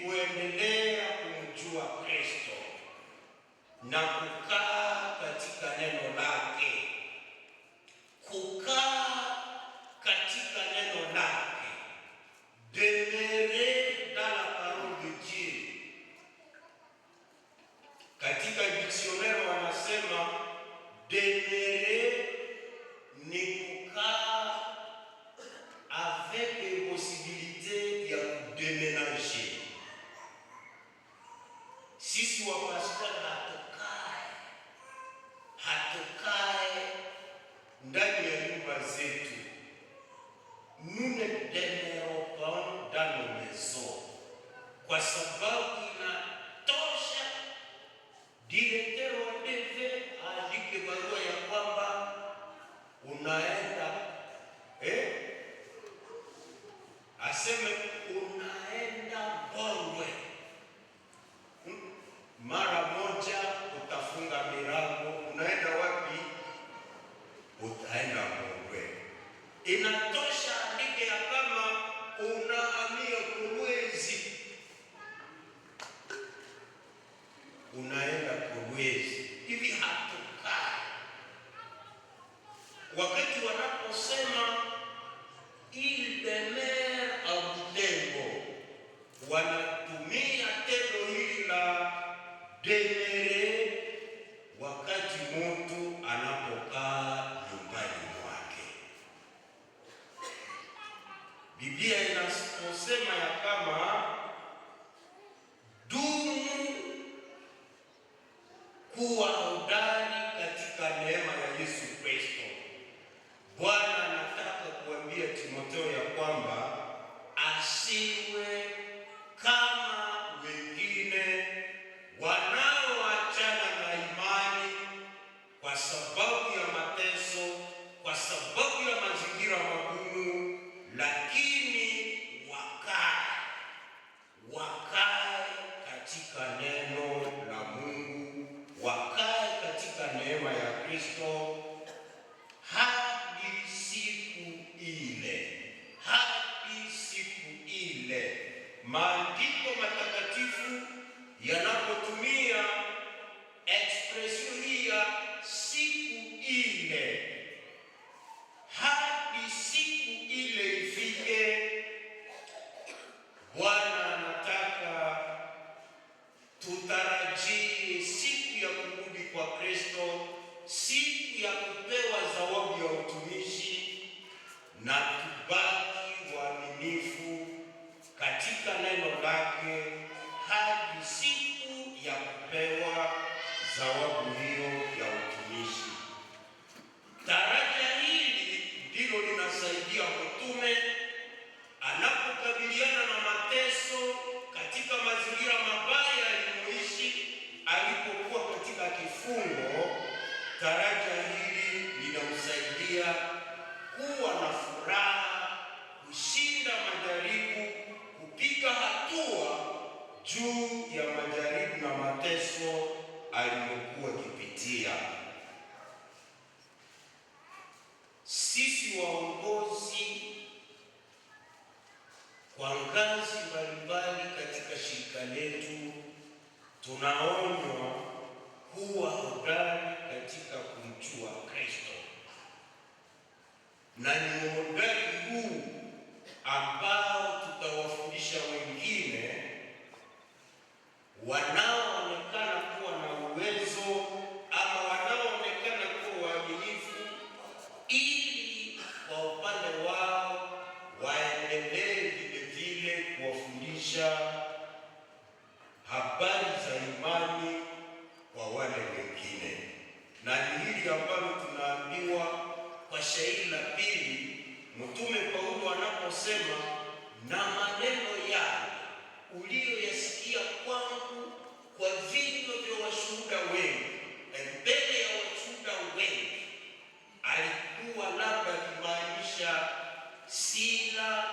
kuendelea kumjua Kristo na kukaa katika neno lake, kukaa katika neno lake, demeurer dans la parole de Dieu. Katika dictionnaire wanasema demeurer ni kukaa avec une possibilité ya kudeménager. Sisi wapastori hatukae ndani ya nyumba zetu. Nous ne demeurons pas dans nos maisons, kwa sababu inatosha. Directeur wa DV aandike barua ya kwamba unaenda aseme unaenda Bongwe, mara moja utafunga milango. Unaenda wapi? Utaenda Bongwe. Inatosha andike ya kama unahamia Kolwezi, unaenda Kolwezi. Hivi hatukai. Wakati wanaposema il demeure à Butembo, wanatumia tendo hili la demeurer wakati mtu anapokaa nyumbani mwake. Biblia inasema ya kama dumu kuwa hodari katika neema ya Yesu Kristo. Bwana anataka kuambia Timotheo ya kwamba asiwe kama wengine wanaoachana na imani kwa sababu ya mateso, kwa sababu ya mazingira magumu, lakini wakae katika neno la Mungu, wakae katika neema ya Kristo hadi siku ile maandiko matakatifu yanapotumia expression hii ya siku ile, hadi siku ile ifike. Bwana anataka tutarajie siku ya kurudi kwa Kristo, siku ya kupewa zawadi ya utumishi, na tubaki waaminifu katika neno lake hadi siku ya kupewa zawadi hiyo ya utumishi. Taraja hili ndilo linasaidia mtume anapokabiliana na mateso katika mazingira mabaya alimoishi alipokuwa katika kifungo. Taraja hili linamsaidia kuwa na furaha, kushinda majaribu, kupiga hatua juu ya majaribu na mateso aliyokuwa akipitia. Sisi waongozi kwa ngazi mbalimbali katika shirika letu tunaonywa kuwa hodari katika kumjua Kristo, na ni hodari huu ambao tutawafundisha wengine wanaoonekana kuwa na uwezo ama wanaoonekana kuwa waaminifu, ili kwa upande wao waendelee vile vile kuwafundisha habari za imani kwa wale wengine. Na ni hili ambalo tunaambiwa kwa shairi la pili, Mtume Paulo anaposema, na maneno yale uliyoyasikia kwangu kwa vinywa vya washuhuda wengi, mbele ya washuhuda wengi. Alikuwa labda akimaanisha Sila,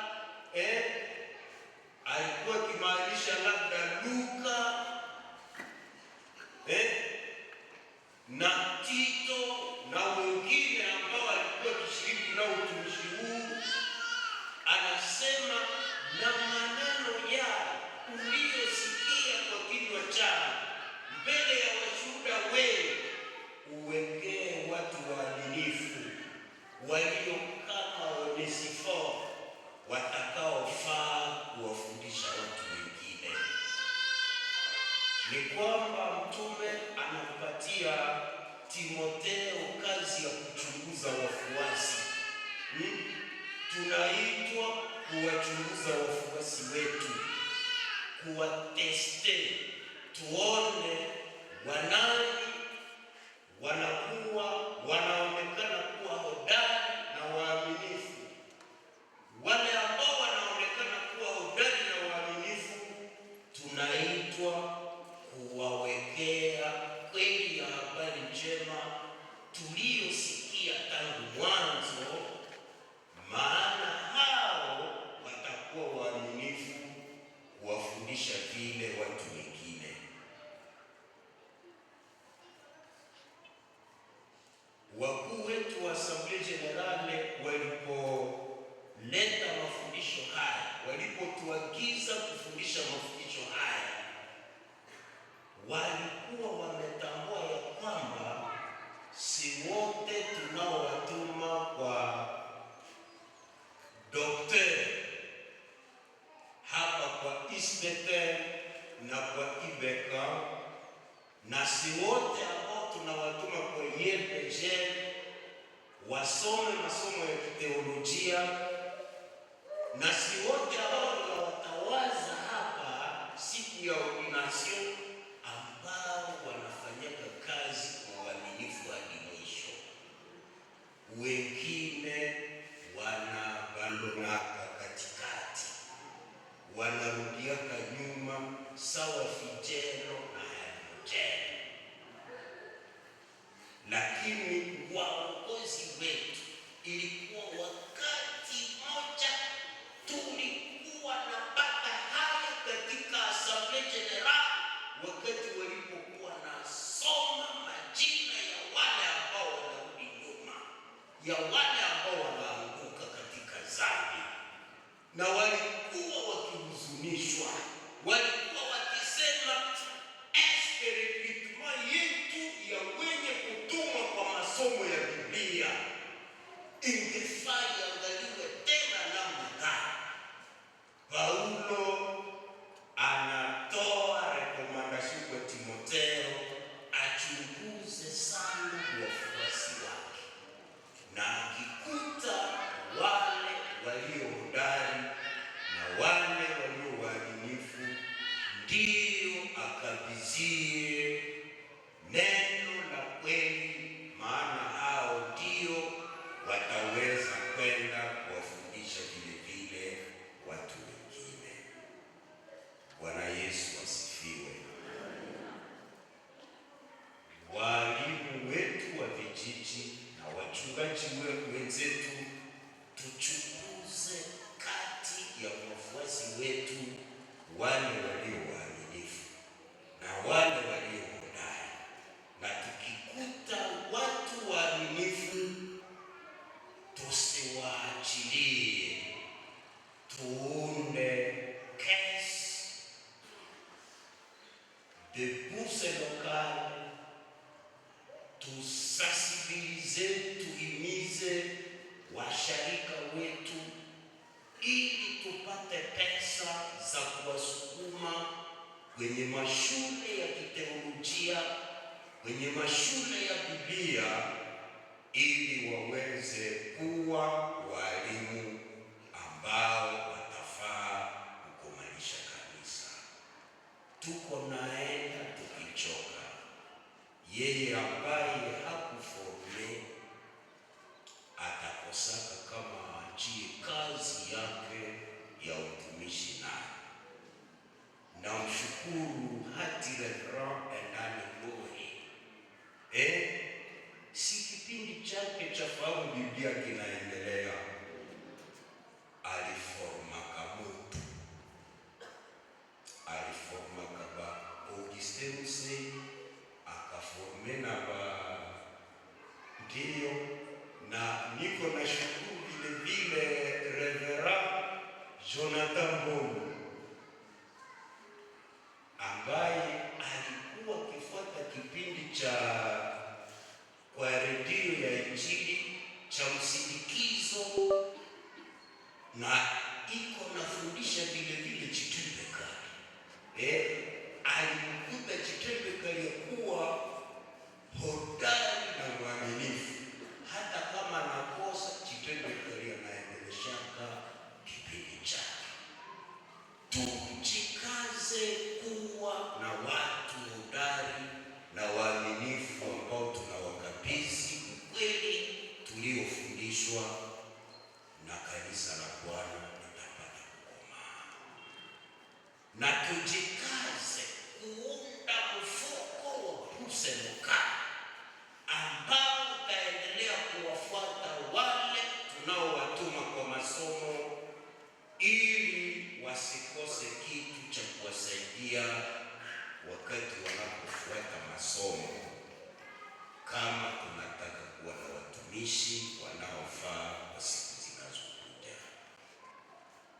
alikuwa akimaanisha labda Luka na Tito na wengine ambao walikuwa kishiriki na utumishi huu. Anasema na ni kwamba mtume anampatia Timotheo kazi ya kuchunguza wafuasi. Tunaitwa kuwachunguza wafuasi wetu, kuwateste, tuone wanani wanaonekana kuwa hodari na waaminifu. Wale ambao wanaonekana kuwa hodari na waaminifu tunaitwa kuwawekea kweli ya habari njema tuliyosikia tangu mwanzo, maana hao watakuwa waaminifu kuwafundisha vile watu wengine. Wakuu wetu wa Assemblée Générale walipoleta mafundisho haya, walipotuagiza kufundisha mafundisho haya, walikuwa wametambua ya kwamba si wote tunaowatuma kwa dokter hapa kwa ISBETEL na kwa IBECA, na si wote ambao tunawatuma kwa YPG wasome masomo ya kiteolojia, na si wote ambao tunawatawaza hapa siku ya ordination ambao wanafanyaka kazi kwa uaminifu hadi mwisho. Wengine wanabalonaka katikati, wanarudiaka nyuma sawa Fijelo na Hermogene. Lakini waongozi wetu, ilikuwa wakati moja tulikuwa napata haya katika Assemblée Générale, wakati walipokuwa nasoma majina ya wale ambao wanarudi nyuma, ya wale ambao wanaanguka katika dhambi, na walikuwa wakihuzunishwa, walikuwa wakisema recruitment yetu ya wenye kutumwa kwa masomo ya Biblia ingefaa iangaliwe tena namna gani. Paulo anatoa rekomandasyon kwa Timotheo achunguze sana wafuasi wake, na akikuta wale walio hodari na wale walio waaminifu, ndio akabizie neno la kweli, maana hao ndio wataweza kwenda kuwafundisha vile vile watu wengine. Bwana Yesu asifiwe. Walimu wetu wa vijiji na wachungaji wenzetu, tuchunguze kati ya wafuasi wetu wale walio waaminifu na wale walio hodari, na tukikuta watu waaminifu tusiwaachilie, tuunde caisse de bourse locale, tusensibilize, tuhimize washarika wetu ili tupate pesa za kuwasukuma kwenye mashule ya kiteolojia, kwenye mashule ya Biblia, ili waweze kuwa walimu ambao watafaa kukomalisha kanisa. Tuko naenda tukichoka. Yeye ambaye hakuforme atakosaka kama achie kazi yake ya utumishi naye. Na mshukuru hati Reverend Endani Ngoi. Si kipindi chake cha Fahamu Biblia kinaendelea, aliformaka mutu, aliformaka ba Augustin Musei, akaforme na ba ndio, na niko na shukuru vile vile Reverend Jonathan Bono ambaye alikuwa akifuata kipindi cha kwa redio ya Injili cha msindikizo, na iko nafundisha vile vile Chitubeka. Alimkuta wakati wanapofuata masomo, kama tunataka kuwa na watumishi wanaofaa kwa siku zinazokuja.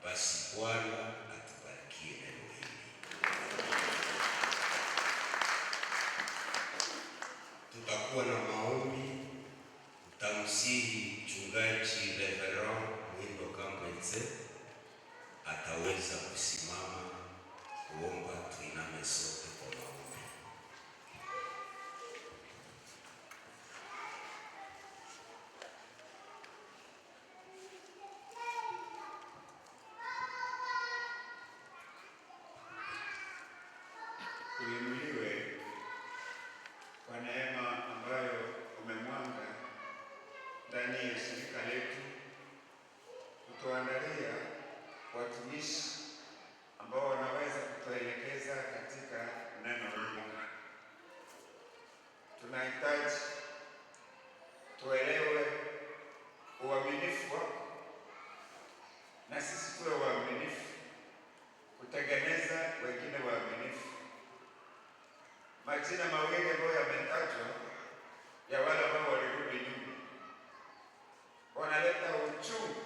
Basi Bwana atubarikie neno hili. Tutakuwa na maombi. Tamsihi Mchungaji Reverend Mwindo Kambwenze ataweza kusimama kuomba. Tuiname sote kwa maombi. Uinuliwe kwa neema ambayo umemwanga ndani ya shirika letu, kutuandalia watumishi ambao wanaweza kutuelekeza katika neno la Mungu. Tunahitaji tuelewe uaminifu wako, na sisi tuwe waaminifu kutengeneza wengine waaminifu. Majina mawili ambayo yametajwa ya wale ambao walirudi nyuma wanaleta uchungu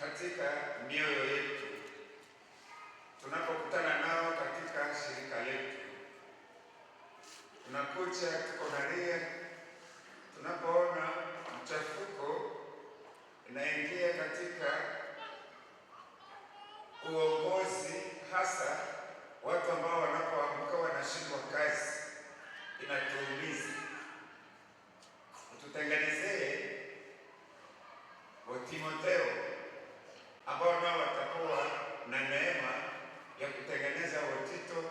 katika mioyo yetu tunapokutana nao katika shirika letu. Tunakuja tuko nalia, tunapoona mchafuko inaingia katika uongozi, hasa watu ambao wanapoamka wanashindwa kazi, inatuumiza. Tutengenezee Timotheo ambao nao watakuwa na neema ya kutengeneza Tito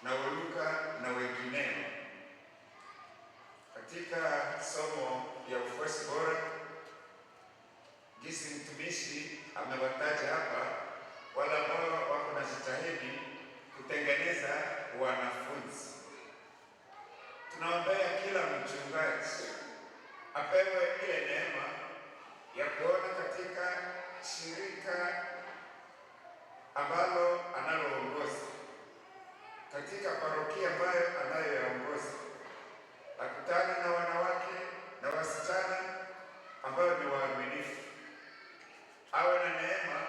na Luka na wengineo. Katika somo ya ufuasi bora, jinsi mtumishi amewataja hapa wale ambao wako na jitahidi kutengeneza wanafunzi. Tunaombea kila mchungaji apewe ile neema ya kuona katika shirika ambalo analoongoza, katika parokia ambayo anayoongoza, akutana na wanawake na wasichana ambao ni waaminifu, awe na neema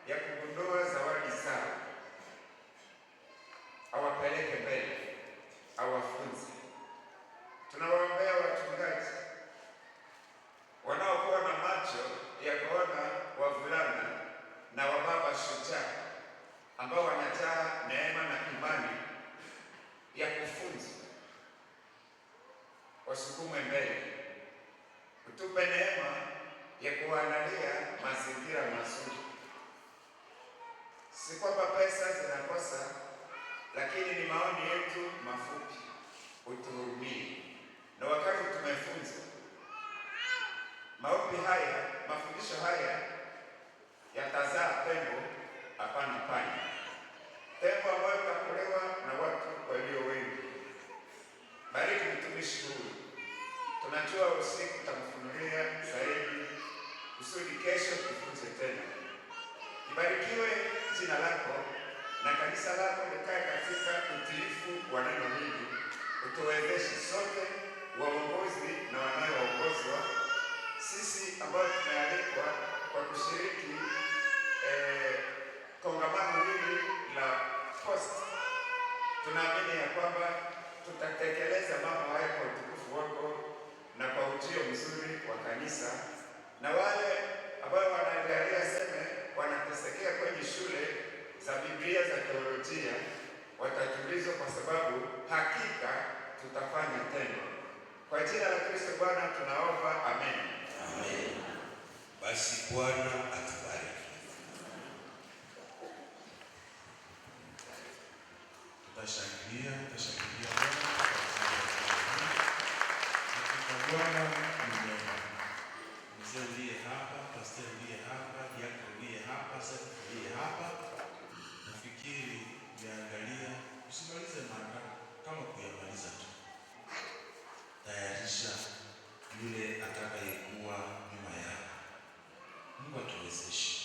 ya kugundua zawadi sawa, awapeleke mbele, awafunze. Tunawaombea wachungaji wanaokuwa na macho ya kuona wavulana na wababa shujaa ambao wanajaa neema na imani ya kufunza, wasukume mbele. Utupe neema ya kuandalia mazingira mazuri. Si kwamba pesa zinakosa, lakini ni maoni yetu mafupi. Utuhurumie, na wakati tumefunza maombi haya, mafundisho haya yatazaa tembo, hapana panya. Tembo ambayo itakulewa na watu walio wengi. Bariki mtumishi huyu, tunajua usiku tamfunulia zaidi kusudi kesho tufunze tena. Ibarikiwe jina lako na kanisa lako likae katika utiifu wa neno hili. Utuwezeshe sote waongozi na wanaoongozwa, sisi ambao tumealikwa kwa kushiriki kongamano hili la post. Tunaamini ya kwamba tutatekeleza mambo haya kwa utukufu wako na kwa ujio mzuri wa kanisa, na wale ambao wanaangalia seme wanatesekea kwenye shule za Biblia za teolojia watatulizwa, kwa sababu hakika tutafanya tena. Kwa jina la Kristo Bwana tunaomba, amen. Amen. Basi Bwana atubariki. Tutashangilia Bwana ni mwema. Mzee ndiye hapa, pastor ndiye hapa, diakoni ndiye hapa, sekretari ndiye hapa. Nafikiri niangalia usimalize mara kama kuyamaliza tu. Tayarisha yule atakayekuwa nyuma yako. Mungu atuwezeshe.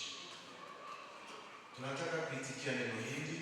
Tunataka kuitikia neno hili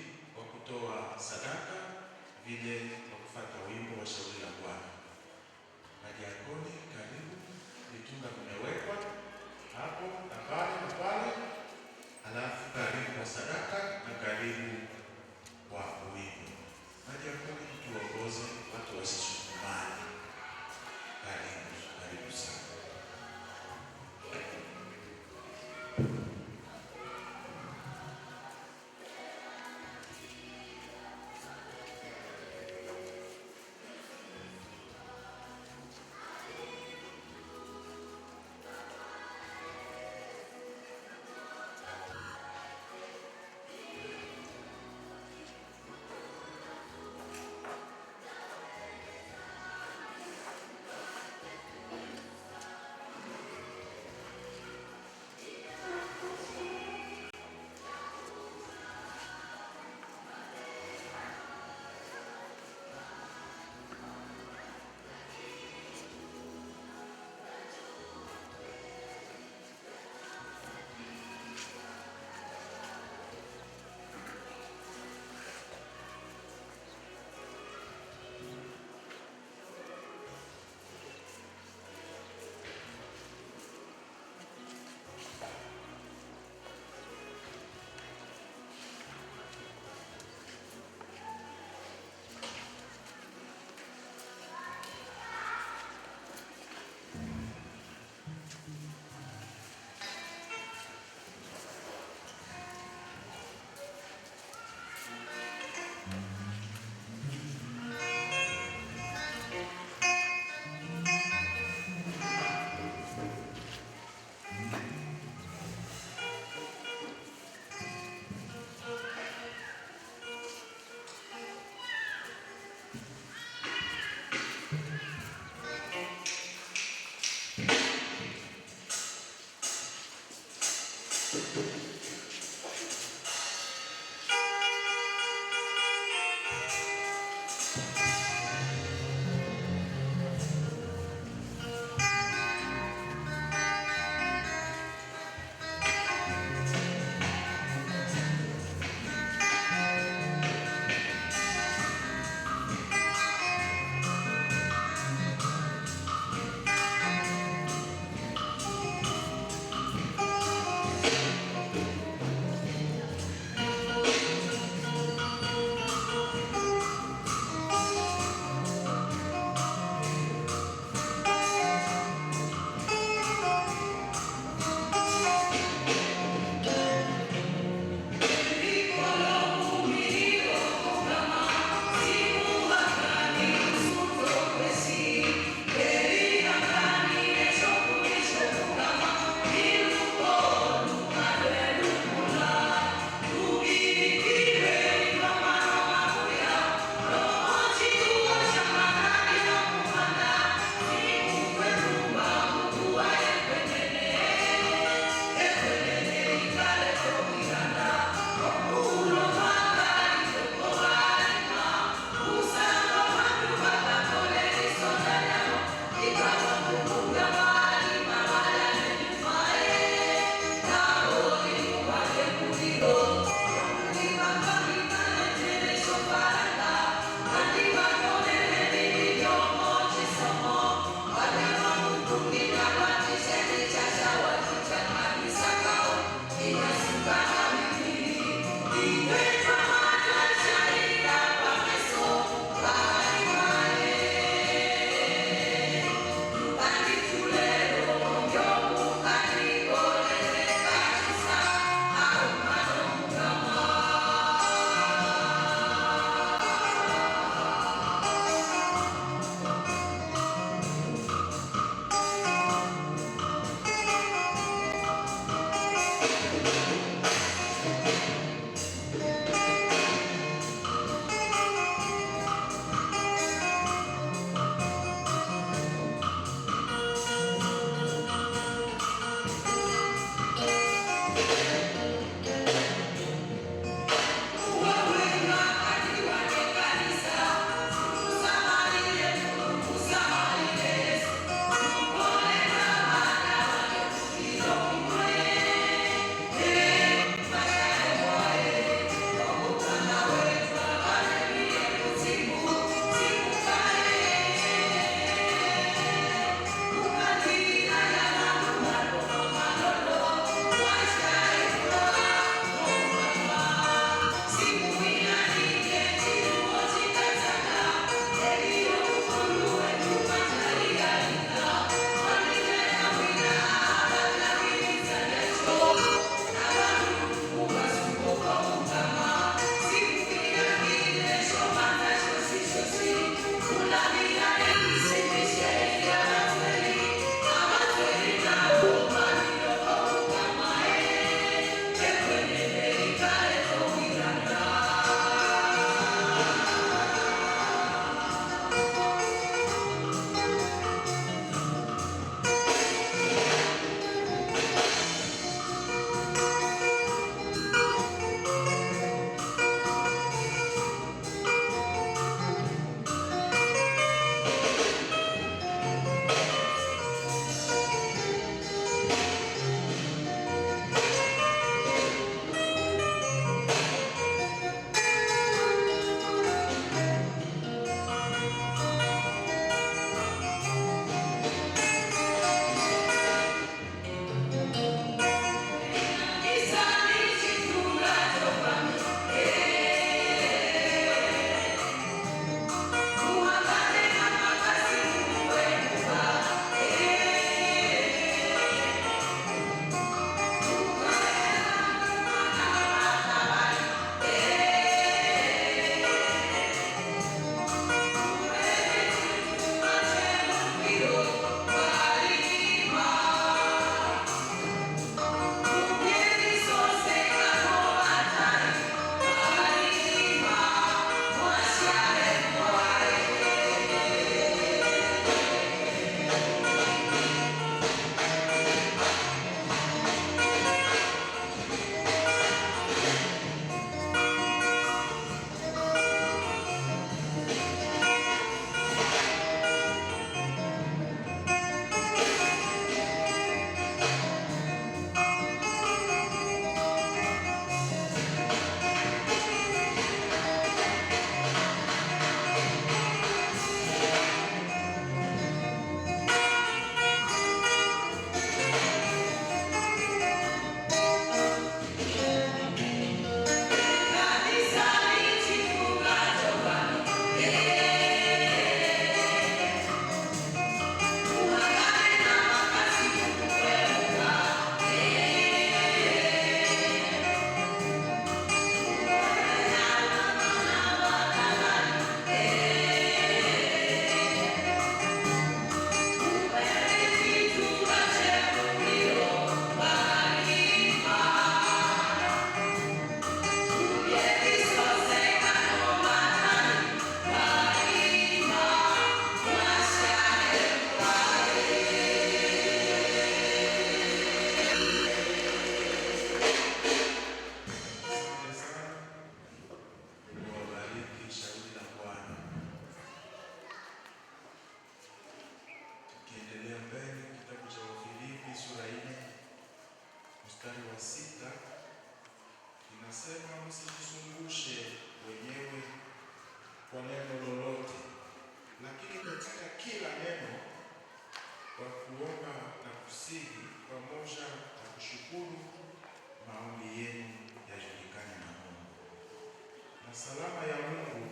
salama ya Mungu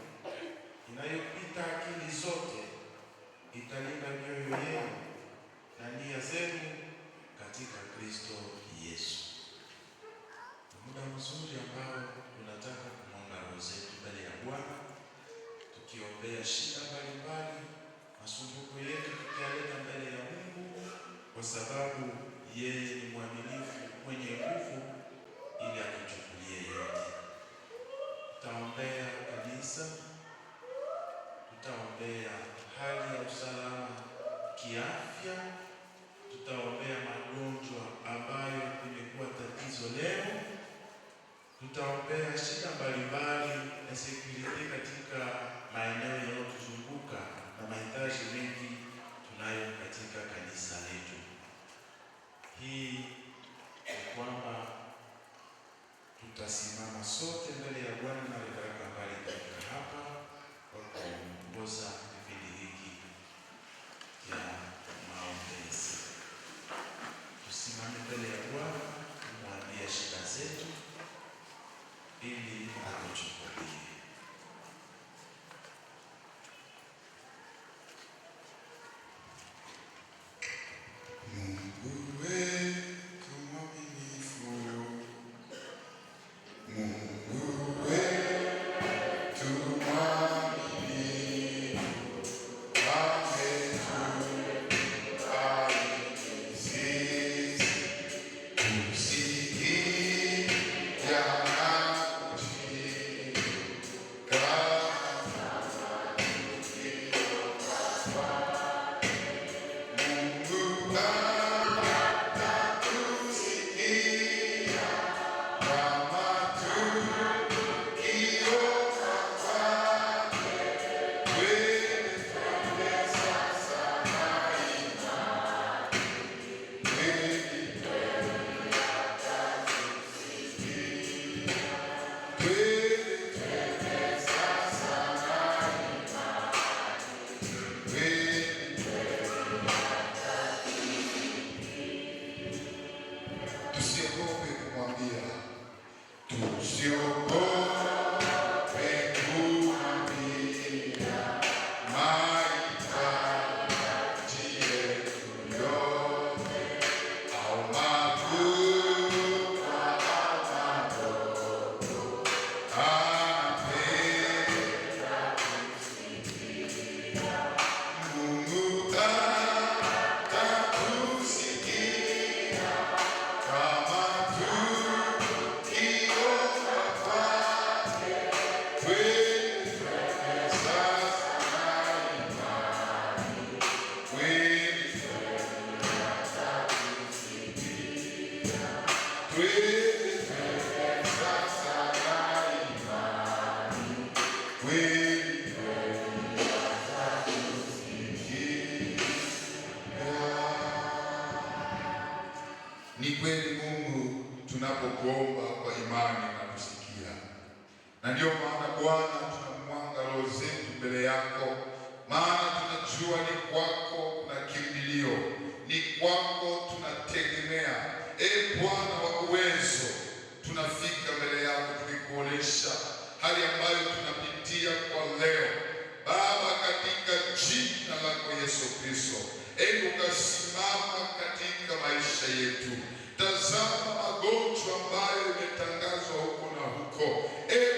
inayopita akili zote italinda mioyo yenu na nia zenu katika Kristo Yesu. Muda mzuri ambao tunataka kumwomba roho zetu mbele ya Bwana, tukiombea shida mbalimbali, masumbuko yetu tukialeta mbele ya Mungu, kwa sababu yeye ni mwaminifu, mwenye nguvu, ili atuchukulie yote. Tutaombea kanisa, tutaombea hali ya usalama kiafya, tutaombea magonjwa ambayo imekuwa tatizo leo, tutaombea shida mbalimbali ya security katika maeneo yanayotuzunguka na mahitaji mengi tunayo katika kanisa letu. Hii ni kwamba tutasimama sote mbele ya Bwana na baraka mbali katika hapa kwa kuongoza kipindi hiki cha maombezi. Tusimame mbele ya Bwana, kumwambia shida zetu ili atuchukulie. Mungu wetu mwaminifu, Mungu wetu mwaminifu, ametubariki sisi kusikia na kushika Mungu atatusikia kama tukiomba kwake, kweli twende sasa na imani, kweli atatusikia, kweli twende sasa na imani, kweli. Tusiogope kumwambia, tusiogope kumwambia mahitaji yetu yote, au makubwa au madogo, anapenda kusikia. Mungu atatusikia kama tukiomba kwake, kweli twende sasa na imani, kweli twende atatusikia, kweli twende sasa na imani, kweli twende atatusikia. Ni kweli Mungu, tunapokuomba kwa imani na kusikia, na ndio maana Bwana tunamwanga roho zetu mbele yako, maana tunajua ni kwako kuna kimbilio, ni kwako tunategemea. Bwana wa uwezo, tunafika mbele yako tukikuonesha hali ambayo tunapitia kwa leo Baba, katika jina lako Yesu Kristo. Ukasimama katika maisha yetu. Tazama magonjwa ambayo imetangazwa huko na huko.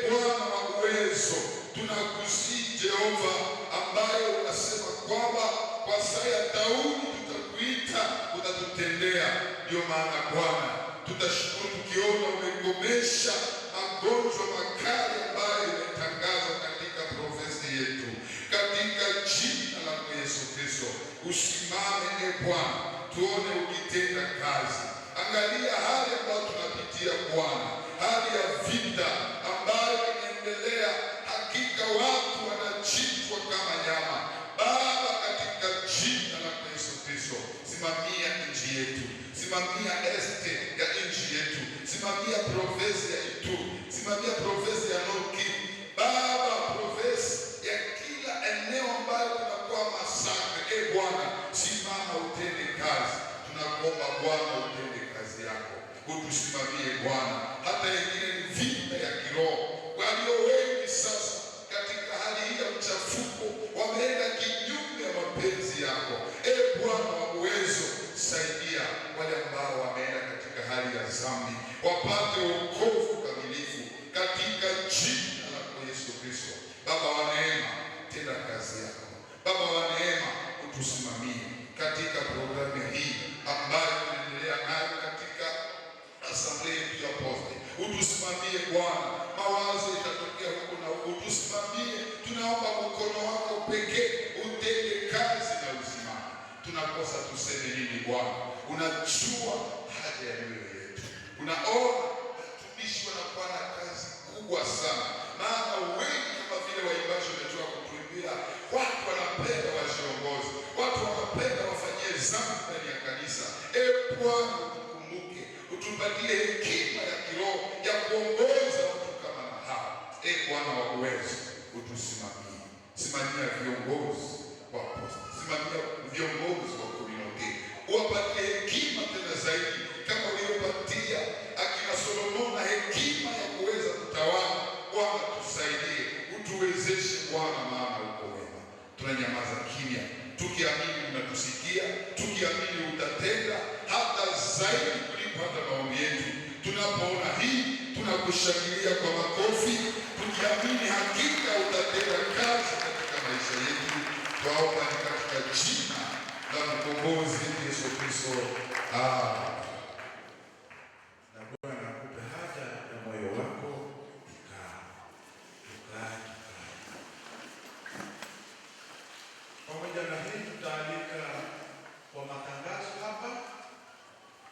Bwana wa uwezo, tunakusihi Jehova, ambayo unasema kwamba kwa saa ya Daudi tutakuita, utatutendea. Ndio maana Bwana tutashukuru tukiona umegomesha magonjwa makali ambayo imetangazwa katika provinsi yetu, katika jina la Yesu Kristo. Usimame Bwana, tuone ukitenda kazi. Angalia hali ambayo tunapitia Bwana, hali ya vita ambayo inaendelea. Hakika watu wanachinjwa kama nyama. Baba, katika jina la Yesu Kristo, simamia nchi yetu, simamia este ya nchi yetu, simamia provinsi ya Ituri, simamia provinsi ya Nord Kivu. Baba, provinsi ya kila eneo ambayo tunakuwa masaka. Bwana, simama utende kazi. Tunakuomba Bwana utende kazi yako, utusimamie Bwana. Hata yengine ni vita ya Baba wa neema, tenda kazi yako. Baba wa neema, utusimamie katika programu hii ambayo tunaendelea nayo katika Assemblee yetu ya Poste. Utusimamie Bwana, mawazo itatokea huko na huko, utusimamie. Tunaomba mkono wako pekee utende kazi na usimame. Tunakosa tuseme nini Bwana? Unajua haja ya mioyo yetu. Unaona watumishi wanakuwa na kazi kubwa sana, maana wengi kama vile waimbaji wametoka kutuimbia, watu wanapenda wajiongozi, watu wanapenda wafanyie zamu ndani ya kanisa. Bwana utukumbuke, utupatie hekima ya kiroho ya kuongoza watu kama na hawa. Bwana wa uwezo, utusimamie. Simamia viongozi wa Poste, simamia viongozi wa community, uwapatie hekima tena zaidi kama uliopatia akina Solomona hekima ya kuweza kutawala. Bwana tusaidie, utuwezeshe Bwana, maana uko wema. Tunanyamaza kimya tukiamini unatusikia, tukiamini utatenda hata zaidi kuliko hata maombi yetu. Tunapoona hii tunakushangilia kwa makofi, tukiamini hakika utatenda kazi katika maisha yetu. Twaomba ni katika jina la mkombozi Yesu Kristo. Na Bwana akupe haja ya moyo wako. Pamoja na hii tutaalika kwa matangazo hapa,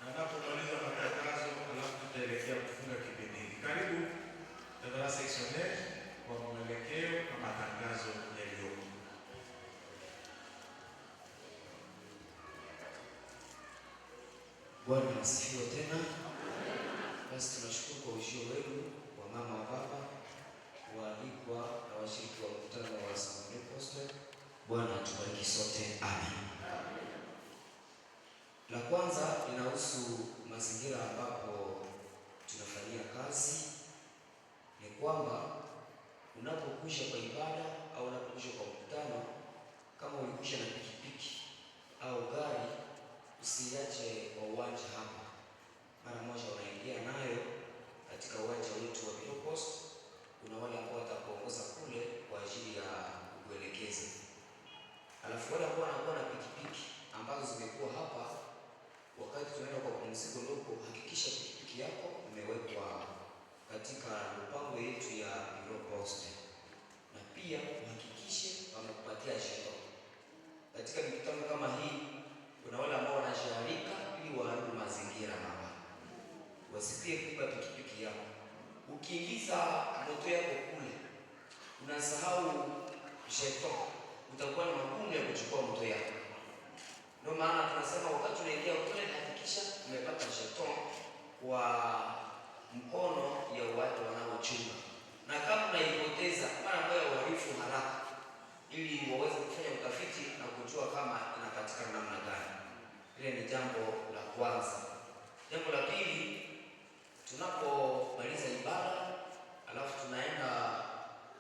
na napomaliza matangazo alafu tutaelekea kufunga kipindi hiki. Karibu Reverend Sectionnaire kwa mwelekeo na matangazo yaliyopo. Bwana asifiwe tena. Basi tunashukuru kwa ujio wenu wa mama wa baba, waalikwa na washiriki wa mkutano wa Assemblee Poste. Bwana atubariki sote, amen. La kwanza linahusu mazingira ambapo tunafanyia kazi. Ni kwamba unapokwisha kwa ibada au unapokwisha kwa mkutano, kama ulikwisha na pikipiki au gari, usiache kwa uwanja hapa. Mara moja unaingia nayo katika uwanja wetu wa Bureau Poste. Kuna wale ambao watakuongoza kule kwa ajili ya kuelekeza. Alafu wale ambao wanakuwa na pikipiki ambazo zimekuwa hapa, wakati tunaenda kwa pumziko ndogo, hakikisha pikipiki yako imewekwa katika mpango yetu ya Bureau Poste, na pia uhakikishe wamekupatia jeto. Katika mikutano kama hii, kuna wale ambao wanasharika ili waharibu mazingira mama. Wasipie kuiba pikipiki yako. Ukiingiza moto yako kule, unasahau jeto, utakuwa na magumu ya kuchukua moto yako. Ndio maana tunasema wakati unaingia kule, hakikisha umepata jeto kwa mkono ya watu wanaochunga. Na kama unaipoteza, mara moja uharifu haraka ili waweze kufanya utafiti na kujua kama inapatikana namna gani. Ile ni jambo la kwanza. Jambo la pili, tunapomaliza ibada alafu tunaenda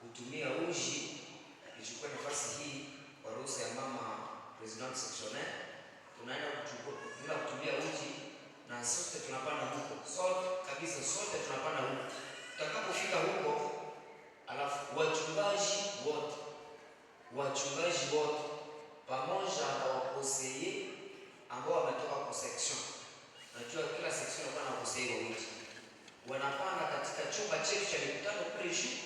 kutumia uji, nichukue nafasi hii kwa ruhusa ya mama President Sectionnaire, tunaenda kutumia uji na sote tunapanda huko. Sote kabisa, sote tunapanda huko. Tutakapofika huko, alafu wachungaji wote pamoja na wakoseye ambao wametoka kwa section. Najua kila section inakuwa na wakoseye wawili. Wanapanda katika chumba chetu cha mikutano kule juu,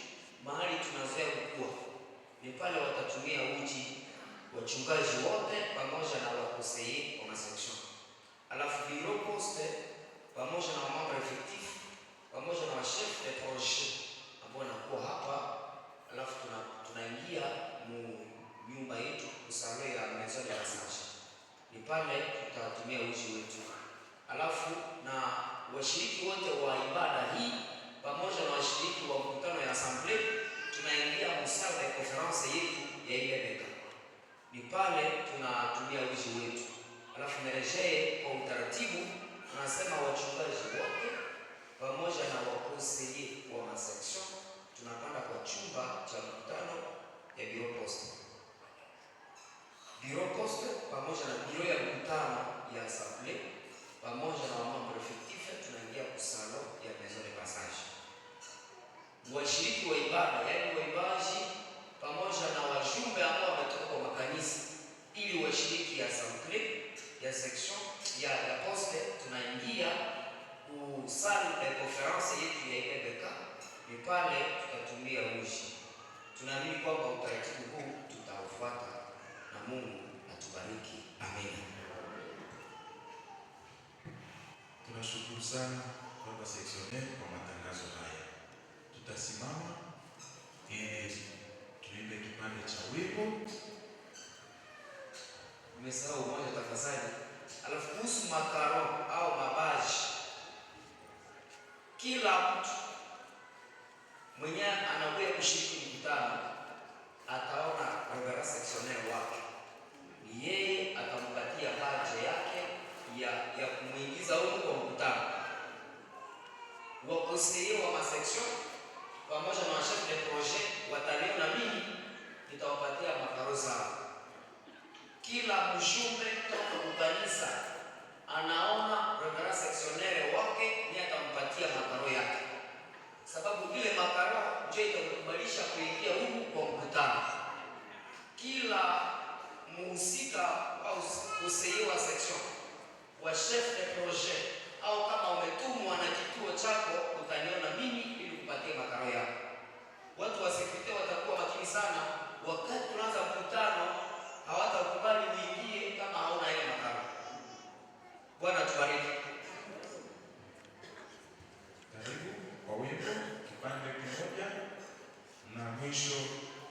mahali tunazoea kukua. Ni pale watatumia uji wachungaji wote pamoja na wakoseye wa section. Alafu Bureau Poste pamoja na mambo effectif pamoja na chef de projet ambao wanakuwa hapa, alafu tunaingia nyumba yetu kusalo ya maison de massage. Ni pale tutatumia uji wetu. Alafu na washiriki wote wa ibada hii pamoja na washiriki wa mkutano ya Assemblee tunaingia msala ya conference yetu ya ile beka. Ni pale tunatumia uji wetu. Alafu narejee kwa utaratibu, tunasema wachungaji wote pamoja na wakoseye wa section tunapanda kwa chumba cha mkutano ya Bureau Poste. Bureau Poste pamoja na bureau ya mkutano ya Assemblee pamoja na mambo effectif tunaingia kusalo ya maison de passage. Washiriki wa ibada, yaani wa ibada ni pale tutatumia uji. Tunaamini kwamba utaratibu huu tutaufuata na Mungu atubariki. Amen. Tunashukuru sana Baba Sectionnaire kwa matangazo haya. Tutasimama ili tuimbe kipande cha wimbo. Umesahau moja tafadhali. Alafu kuhusu makaro au mabaji, kila mtu mwenye anakuja kushiriki mkutano ataona Reverend Sectionnaire wake, ni yeye atampatia baji yake ya kumuingiza huko kwa mkutano. Wakoseye wa masection pamoja na chef de projet wataliona mimi nitawapatia makaro zao. Kila mjumbe toka kukanisa anaona Reverend Sectionnaire wake ni atampatia makaro yake, sababu ile makaro ndio itakubalisha kuingia huku kwa mkutano. Kila muhusika au koseye wa section wa chef de projet au kama umetumwa na kituo chako utaniona mimi ili kupatia makaro yako. Watu wa security watakuwa makini sana wakati tunaanza mkutano, hawatakubali uingie kama hauna ile makaro. Bwana tubariki. Karibu kwa wimbo kipande kimoja, na mwisho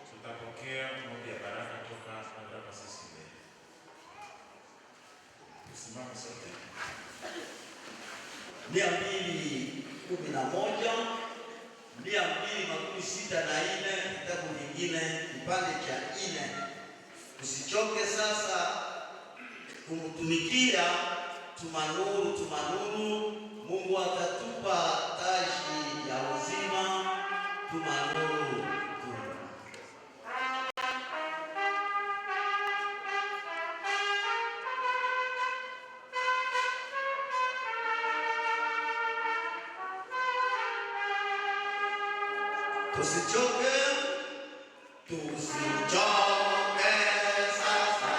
tutapokea moja ya baraka toka Baba Sectionnaire. Tusimame sote. 211, 264 kitabu kingine kipande cha 4. Tusichoke sasa kumtumikia, tumanuru. Mungu atatupa taji ya uzima, tumanuru. Tusichoke sasa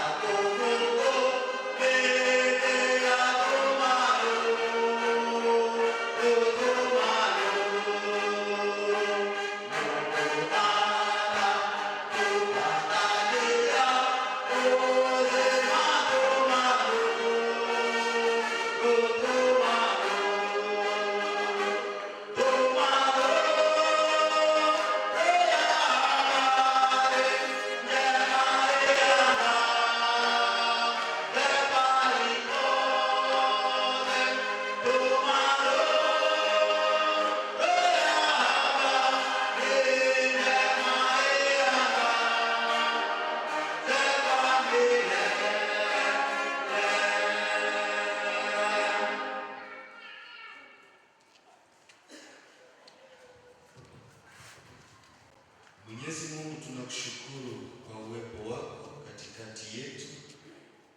Mwenyezi Mungu, tunakushukuru kwa uwepo wako katikati yetu,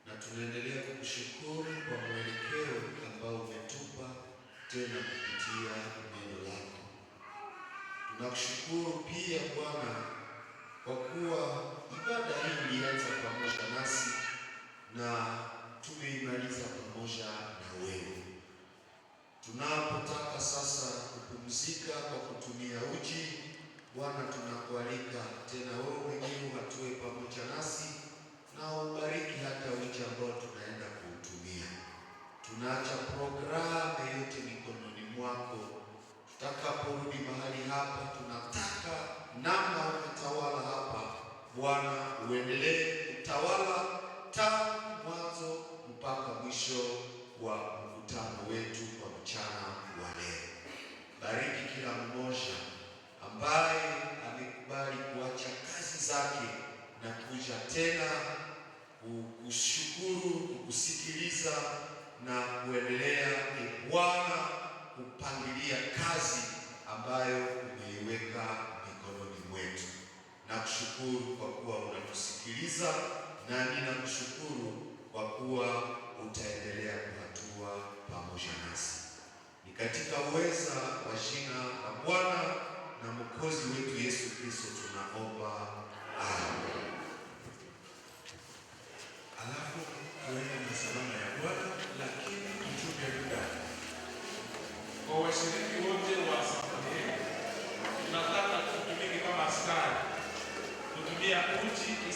na tunaendelea kukushukuru kwa mwelekeo ambao umetupa tena kupitia neno lako. Tunakushukuru pia Bwana kwa kuwa ibada hii ilianza pamoja nasi na tumeimaliza pamoja na wewe. Tunapotaka sasa kupumzika kwa kutumia uji, Bwana, tunakualika tena wewe mwenyewe hatue pamoja nasi na ubariki hata uji ambao tunaenda kuutumia. Tunaacha programu yote mikononi mwako. Tutakaporudi mahali hapa, tunataka namna umetawala hapa Bwana, uendelee kutawala tangu mwanzo mpaka mwisho wa mkutano wetu kwa mchana wa leo. Bariki kila mmoja ambaye amekubali kuacha kazi zake na kuja tena kukushukuru, kukusikiliza na kuendelea Bwana kupangilia kazi ambayo umeiweka mikononi mwetu. Nakushukuru kwa kuwa unatusikiliza, na ninakushukuru kwa kuwa utaendelea kuhatua pamoja nasi. Ni katika uweza wa jina la Bwana na Mwokozi wetu Yesu Kristo tunaomba, amen. Alafu tuende na salama ya Bwana, lakini tuchuke muda kwa washiriki wote wa safari hii. kupitia uchi